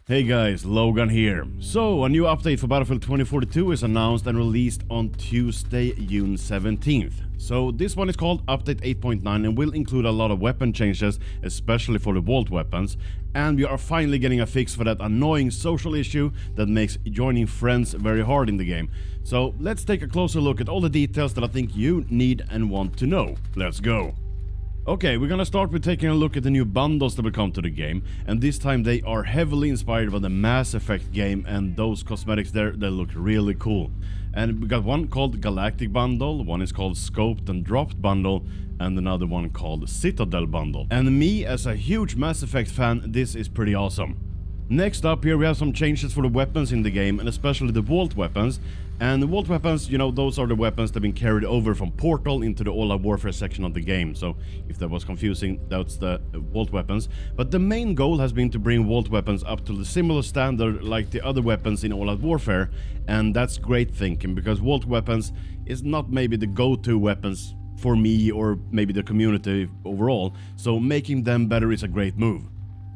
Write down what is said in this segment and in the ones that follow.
Hey guys, Logan here. So, a new update for Battlefield 2042 is announced and released on Tuesday, June 17th. So, this one is called Update 8.9 and will include a lot of weapon changes, especially for the vault weapons. And we are finally getting a fix for that annoying social issue that makes joining friends very hard in the game. So, let's take a closer look at all the details that I think you need and want to know. Let's go! Okay, we're gonna start with taking a look at the new bundles that will come to the game, and this time they are heavily inspired by the Mass Effect game, and those cosmetics there, they look really cool. And we got one called Galactic Bundle, one is called Scoped and Dropped Bundle, and another one called Citadel Bundle. And me, as a huge Mass Effect fan, this is pretty awesome. Next up here we have some changes for the weapons in the game, and especially the vault weapons. And the vault weapons, you know, those are the weapons that have been carried over from Portal into the all-out warfare section of the game. So if that was confusing, that's the vault weapons. But the main goal has been to bring vault weapons up to the similar standard like the other weapons in all-out warfare. And that's great thinking, because vault weapons is not maybe the go-to weapons for me or maybe the community overall. So making them better is a great move.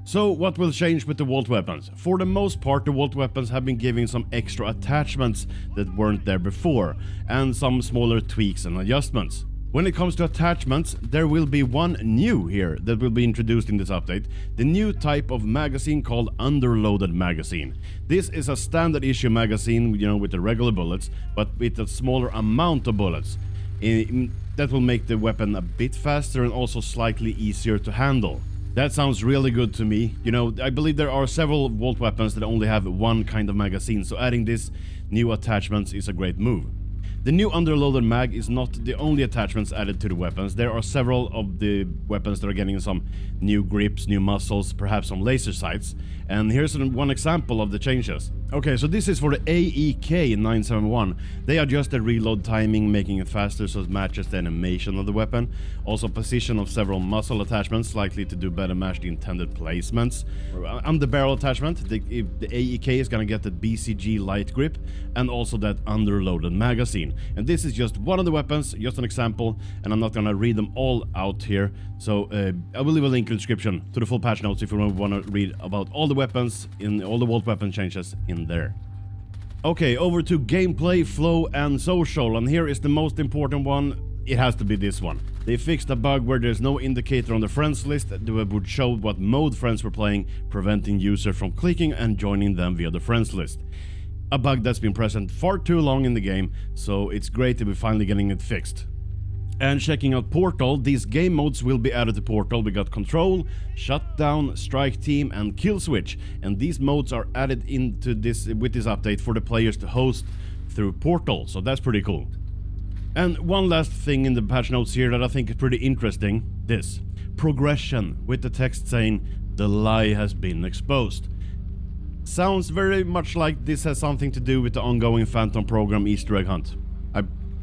So what will change with the vault weapons? For the most part, the vault weapons have been giving some extra attachments that weren't there before, and some smaller tweaks and adjustments. When it comes to attachments, there will be one new here that will be introduced in this update, the new type of magazine called Underloaded Magazine. This is a standard issue magazine, you know, with the regular bullets, but with a smaller amount of bullets. That will make the weapon a bit faster and also slightly easier to handle. That sounds really good to me. You know, I believe there are several vault weapons that only have one kind of magazine, so adding this new attachments is a great move. The new underloaded mag is not the only attachments added to the weapons. There are several of the weapons that are getting some new grips, new muzzles, perhaps some laser sights. And here's one example of the changes. Okay, so this is for the AEK-971. They adjust the reload timing, making it faster so it matches the animation of the weapon. Also position of several muzzle attachments, likely to do better match the intended placements. On the barrel attachment, the AEK is gonna get the BCG light grip and also that underloaded magazine. And this is just one of the weapons, just an example, and I'm not gonna read them all out here. So I will leave a link in the description to the full patch notes if you want to read about all the weapons, in all the vault weapon changes in there. Okay, over to gameplay, flow and social, and here is the most important one. It has to be this one. They fixed a bug where there's no indicator on the friends list that would show what mode friends were playing, preventing users from clicking and joining them via the friends list. A bug that's been present far too long in the game, so it's great to be finally getting it fixed. And checking out Portal, these game modes will be added to Portal. We got Control, Shutdown, Strike Team and Kill Switch, and these modes are added into this with this update for the players to host through Portal, so that's pretty cool. And one last thing in the patch notes here that I think is pretty interesting, this progression with the text saying "the lie has been exposed." Sounds very much like this has something to do with the ongoing Phantom program Easter egg hunt.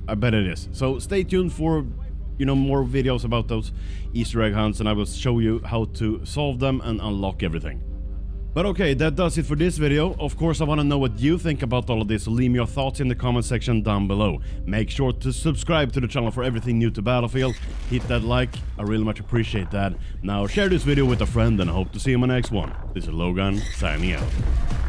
I bet it is. So stay tuned for, you know, more videos about those Easter egg hunts, and I will show you how to solve them and unlock everything. But okay, that does it for this video. Of course, I want to know what you think about all of this, so leave me your thoughts in the comment section down below. Make sure to subscribe to the channel for everything new to Battlefield. Hit that like, I really much appreciate that. Now share this video with a friend and I hope to see you in my next one. This is Logan, signing out.